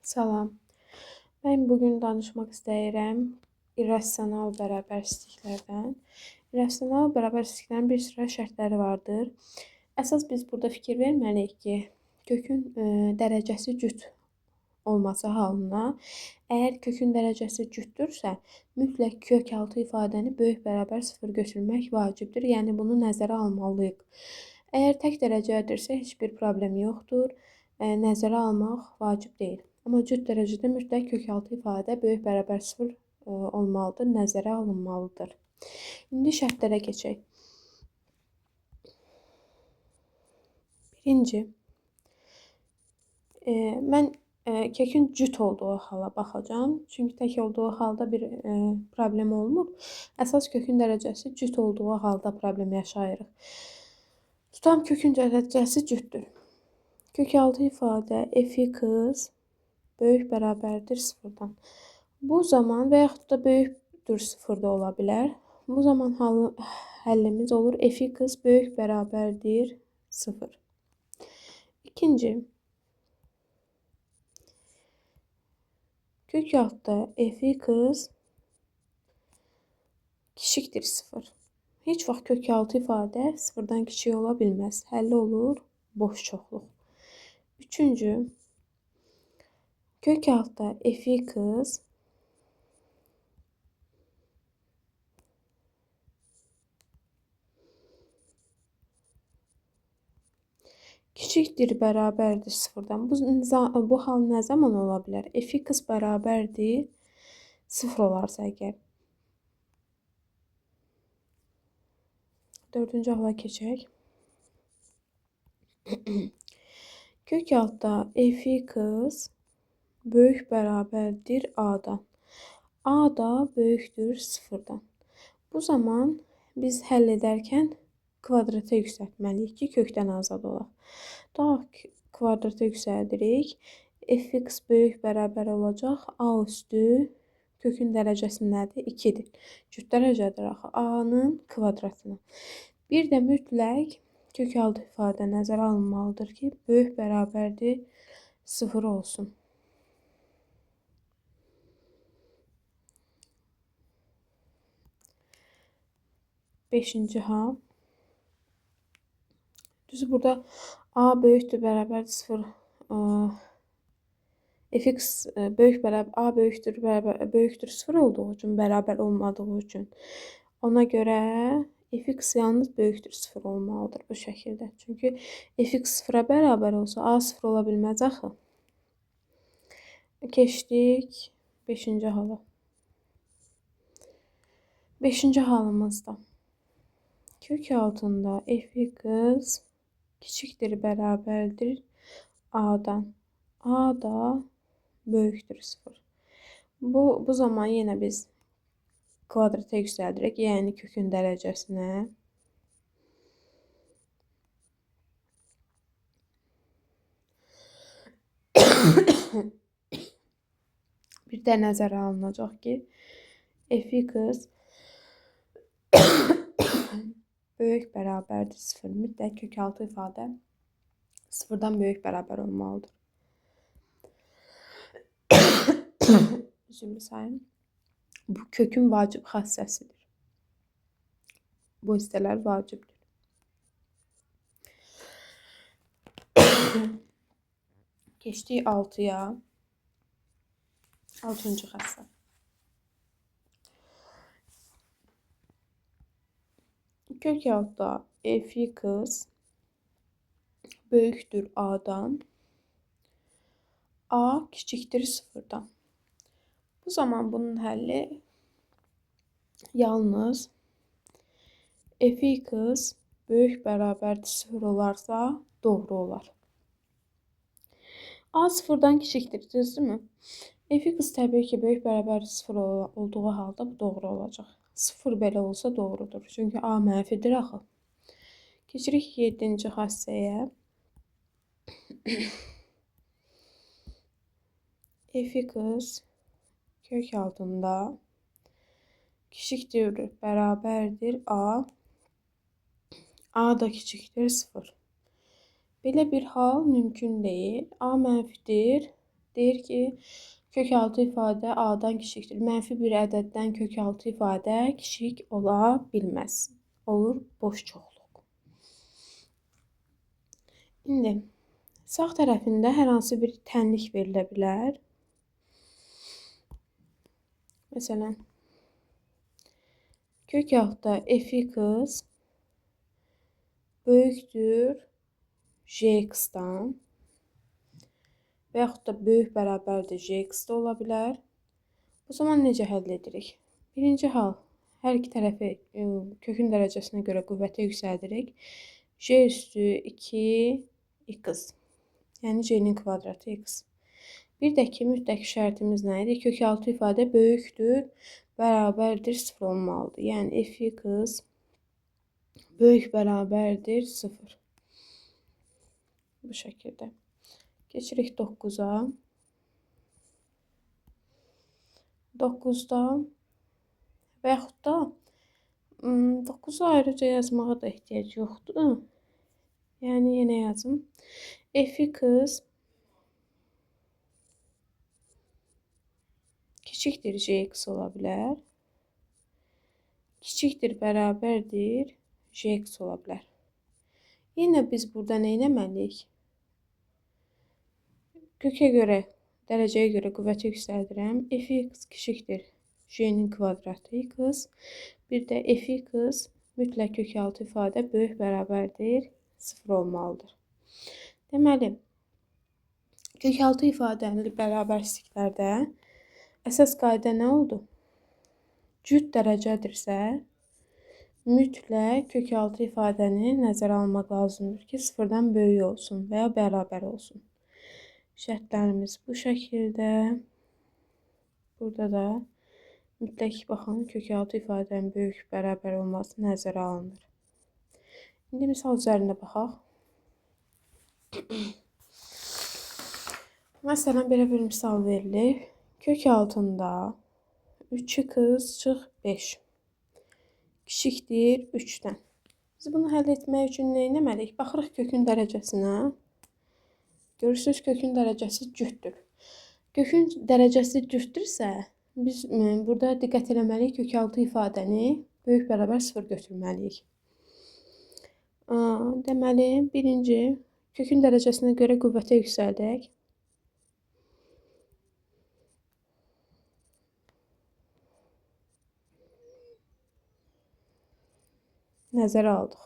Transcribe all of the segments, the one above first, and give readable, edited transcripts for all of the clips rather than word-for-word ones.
Salam. Mən bugün danışmaq istəyirəm irrasional bərabərsizliklərdən. İrrasional bərabərsizliklərin bir sıra şərtləri vardır. Əsas biz burada fikir verməliyik ki, kökün dərəcəsi cüt olması halına, əgər kökün dərəcəsi cütdürsə, mütləq kökaltı ifadəni böyük bərabər sıfır götürmək vacibdir. Yəni bunu nəzərə almalıyıq. Əgər tək dərəcədirsə heç bir problem yoxdur. Nəzərə almaq vacib deyil. Amma cüt dərəcədə mütləq kökaltı ifadə böyük bərabər sıfır olmalıdır, nəzərə alınmalıdır. İndi şərtlərə keçək. Birinci, mən kökün cüt olduğu hala baxacağam. Çünki tək olduğu halda bir problem olmur. Əsas kökün dərəcəsi cüt olduğu halda problem yaşayırıq. Tutam kökün dərəcəsi cütdür. Kökaltı ifadə f(x) böyük bərabərdir sıfırdan. Bu zaman və yaxud da böyükdür sıfır da ola bilər. Bu zaman həllimiz olur f(x) böyük bərabərdir sıfır. İkinci, kök altda f(x) kiçikdir sıfır. Heç vaxt kök altı ifadə sıfırdan kiçik ola bilməz. Həlli olur boş çoxluq. Üçüncü, kök altda f(x) kiçikdir bərabərdir sıfırdan. Bu hal nə zaman ola bilər? f(x) bərabərdir sıfır olarsa əgər. Dördüncü hala keçək. Kök altda f(x) böyük bərabərdir a-dan. A da böyükdür sıfırdan. Bu zaman biz həll edərkən kvadrata yüksəltməliyik ki, kökdən azad olaq. Daha kvadrata yüksəldirik. f(x) böyük bərabər olacaq. A üstü kökün dərəcəsi nədir? 2-dir. Cüt dərəcədir axı. A-nın kvadratına. Bir də mütləq kökaltı ifadə nəzərə alınmalıdır ki, böyük bərabərdir sıfır olsun. Beşinci hal. Düzü burada a böyükdür bərabərdir sıfır. f(x) böyükdür sıfır olduğu üçün, bərabər olmadığı üçün. Ona görə f(x) yalnız böyükdür sıfır olmalıdır bu şəkildə. Çünki f(x) sıfıra bərabər olsa a sıfır ola bilməz axı. Keçdik 5-ci hala. 5-ci halımızda kök altında f(x) kiçikdir bərabərdir a-dan. A da böyükdür sıfır. Bu zaman yenə biz kvadrata yüksəldirək, yəni kökün dərəcəsinə. Bir də nəzərə alınacaq ki, f(x) böyük bərabərdir sıfır. Mütləq kökaltı ifadə sıfırdan böyük bərabər olmalıdır. Üzrlü sayın. Bu kökün vacib xassəsidir. Bu hissələr vacibdir. Keçdik 6-ya. 6-cı xəssə. Kök altda f(x) böyükdür a-dan. A kiçikdir sıfırdan. Bu zaman bunun həlli yalnız f(x) böyük bərabərdir sıfır olarsa doğru olar. A sıfırdan kiçikdir, düzdürmü? f(x) təbii ki, böyük bərabərdir sıfır olduğu halda bu doğru olacaq. Sıfır belə olsa doğrudur. Çünki a mənfidir axı. Keçirik 7-ci xassəyə. f(x) kök altında kiçikdir bərabərdir a. A da kiçikdir sıfır. Belə bir hal mümkün deyil. A mənfidir, Deyir ki, kökaltı ifadə A-dan kiçikdir. Mənfi bir ədəddən kökaltı ifadə kiçik ola bilməz. Olur boş çoxluq. İndi sağ tərəfində hər hansı bir tənlik verilə bilər. Məsələn, kökaltda f(x) böyükdür j(x)dan və yaxud da böyük bərabərdir j(x) da ola bilər. Bu zaman necə həll edirik? Birinci hal, hər iki tərəfi kökün dərəcəsinə görə qüvvətə yüksəldirik. J üstü 2x, yəni j-nin kvadratı x. Bir də ki, mütləq şərtimiz nə idi? Kökaltı ifadə böyükdür, bərabərdir 0 olmalıdır. Yəni f(x) böyük bərabərdir 0. Bu şəkildə. Keçirik 9-a. 9-da və yaxud da 9-u ayrıca yazmağa da ehtiyac yoxdur. Yəni yenə yazım. f(x) kiçikdir j(x) ola bilər. Kiçikdir bərabərdir j(x) ola bilər. Yenə biz burada nə etməliyik? Kökə görə, dərəcəyə görə qüvvəti yüksəldirəm. f(x) kiçikdir j-nin kvadratı x. Bir də f(x) mütləq kökaltı ifadə böyük bərabərdir 0 olmalıdır. Deməli, kökaltı ifadəli bərabərsizliklərdə əsas qayda nə oldu? Cüt dərəcədirsə, mütləq kökaltı ifadəni nəzərə almaq lazımdır ki, 0-dan böyük olsun və ya bərabər olsun. Şərtlərimiz bu şəkildə. Burada da mütləq baxın, kökaltı ifadənin böyük bərabər olması nəzərə alınır. İndi misal üzərində baxaq. Məsələn, belə bir misal verilir. Kök altında 3x çıx 5 kiçikdir 3-dən. Biz bunu həll etmək üçün nə etməliyik? Baxırıq kökün dərəcəsinə. Görürsünüz, kökün dərəcəsi cütdür. Kökün dərəcəsi cütdürsə, biz burada diqqət eləməliyik, kökaltı ifadəni böyük bərabər 0 götürməliyik. Deməli, birinci, kökün dərəcəsinə görə qüvvətə yüksəldək. Nəzərə aldıq.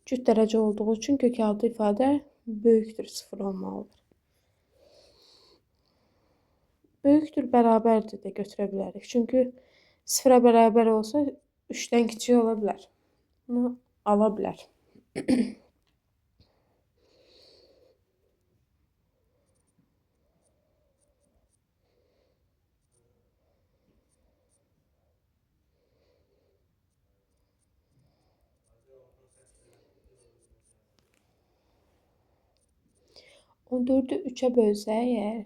Cüt dərəcə olduğu üçün kökaltı ifadə böyükdür 0 olmalıdır. Böyükdür bərabərdir də götürə bilərik. Çünki 0-a bərabər olsa 3-dən kiçik ola bilər. Bunu ala bilər. On 4'ü 3'e bölsə əgər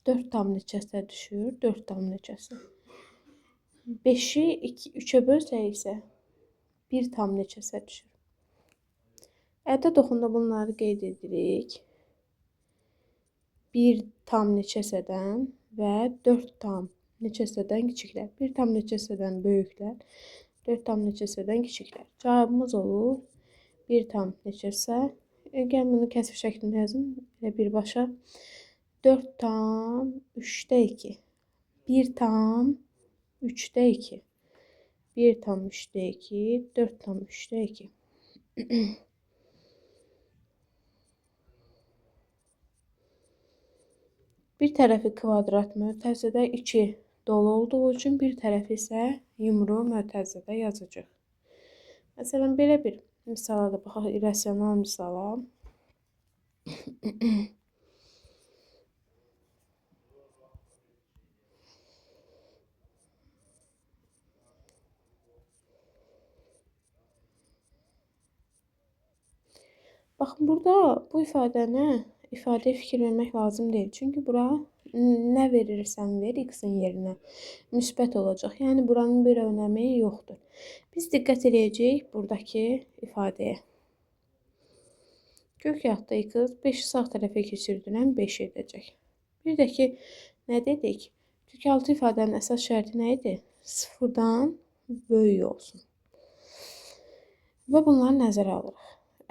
4 tam neçəsə düşür? 4 tam neçəsi. 5'i 3'e bölsə isə 1 tam neçəsə düşür. Ədəd oxunda bunları qeyd edirik. 1 tam neçəsədən və 4 tam neçəsədən kiçiklər. 1 tam neçəsədən böyüklər, 4 tam neçəsədən kiçiklər. Cavabımız olur 1 tam neçəsə. Gəl bunu kəsr şəklində yazın. Birbaşa 4 tam 3'də 2. 1 tam 3'də 2. 1 tam 3'də 2. 4 tam 3'də 2. Bir tərəfi kvadrat mötərizədə 2 dolu olduğu üçün bir tərəfi isə yumru mötərizədə yazacaq. Məsələn, belə bir misala da baxaq, irrasional misala. Baxın, burada bu ifadəyə fikir vermək lazım deyil. Çünki bura nə verirsən ver x-in yerinə müsbət olacaq. Yəni buranın bir önəmi yoxdur. Biz diqqət edəcəyik buradakı ifadəyə. Kök yaxda x 5'i sağ tərəfə keçirdirəm 5 edəcək. Bir də ki, nə dedik? Kök altı ifadənin əsas şərti nə idi? Sıfırdan böyük olsun. Və bunları nəzərə alırıq.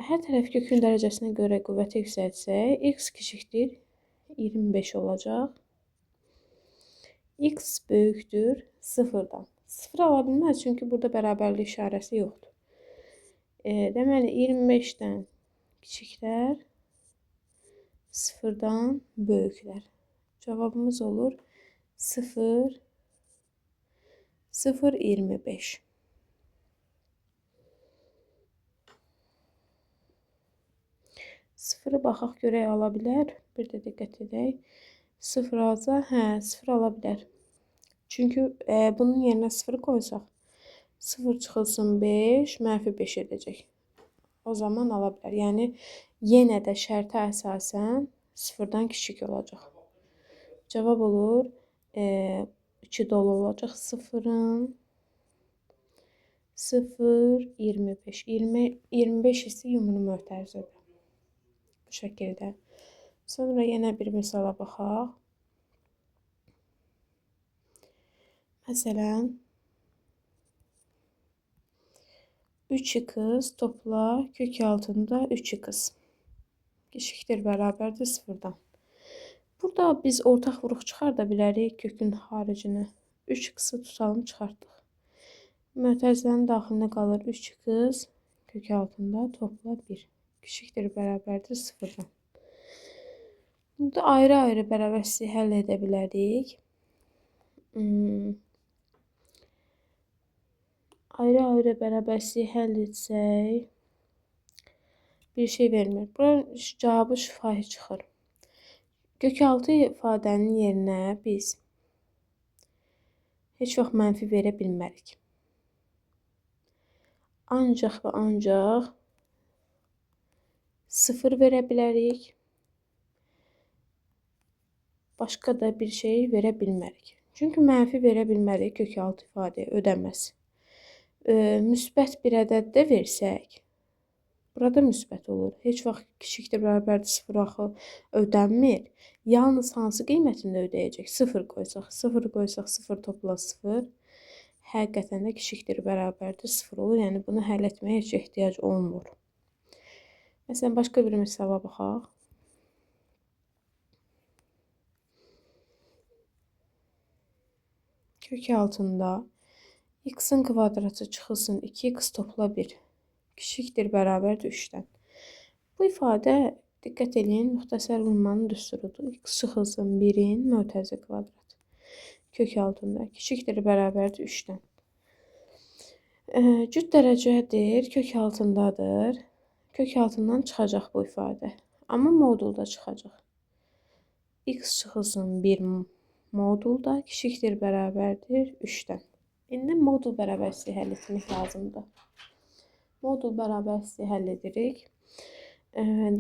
Hər tərəf kökün dərəcəsinə görə qüvvəti yüksəltsək, x kiçikdir 25 olacaq. X böyükdür sıfırdan. Sıfır ala bilməz, çünki burada bərabərlik işarəsi yoxdur. Deməli, 25-dən kiçiklər sıfırdan böyüklər. Cavabımız olur 0, 0, 25. Sıfırı baxaq görək ala bilər. Bir də diqqət edək. Sıfır alsa, sıfır ala bilər. Çünki bunun yerinə sıfır qoysaq, 0 çıxılsın 5, mənfi 5 edəcək. O zaman ala bilər. Yəni, yenə də şərtə əsasən sıfırdan kiçik olacaq. Cavab olur 2 dolu olacaq sıfırın. 0, 25. 25 isə yumru mötərizədir. Bu şəkildə. Sonra yenə bir misala baxaq. Məsələn, 3x topla kök altında 3x eşitdir bərabərdir sıfırdan. Burada biz ortaq vuruq çıxarda bilərik kökün xaricinə. 3x-i tutalım, çıxartdıq. Mötərizənin daxilinə qalır 3x kök altında topla 1 eşitdir bərabərdir sıfırdan. Burada ayrı-ayrı bərabərsizliyi həll edə bilərik. Ayrı-ayrı bərabərsizliyi həll etsək bir şey vermir. Buranın cavabı şifahi çıxır. Kök altı ifadənin yerinə biz heç vaxt mənfi verə bilmərik. Ancaq və ancaq 0 verə bilərik. Başqa da bir şey verə bilmərik. Çünki mənfi verə bilmərik, kök altı ifadəyə ödəməz. Müsbət bir ədəd də versək, burada müsbət olur. Heç vaxt kiçikdir bərabərdir 0 axı ödənmir. Yalnız hansı qiymətində ödəyəcək? 0 qoysaq. 0 qoysaq 0 topla 0. Həqiqətən də kiçikdir bərabərdir 0 olur. Yəni bunu həll etməyə heç ehtiyac olmur. Məsələn, başqa bir misala baxaq. Kök altında x-in kvadratı çıxılsın 2x topla 1 kiçikdir bərabərdir 3-dən. Bu ifadə, diqqət edin, müxtəsər vurmanın düsturudur. X çıxılsın 1-in mötərizə kvadratı. Kök altında kiçikdir bərabərdir 3-dən. Cüt dərəcədir, kök altındadır. Kök altından çıxacaq bu ifadə. Amma modulda çıxacaq. X çıxılsın 1 modulda kiçikdir bərabərdir 3-dən. İndi modul bərabərsizliyi həll etmək lazımdır. Modul bərabərsizliyi həll edirik.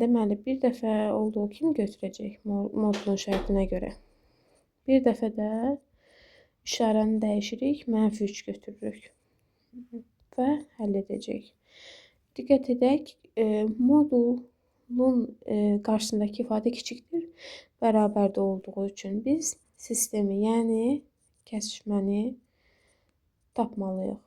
Deməli, bir dəfə olduğu kimi götürəcək modulun şərtinə görə. Bir dəfə də işarəni dəyişirik, -3 götürürük və həll edəcək. Diqqət edək, modulun qarşısındakı ifadə kiçikdir bərabərdə olduğu üçün biz sistemi, yəni kəsişməni tapmalıyıq.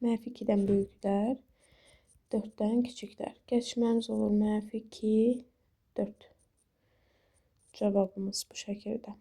-2-dən böyüklər, 4-dən kiçiklər. Kəsişməmiz olur -2, 4. Cavabımız bu şəkildə.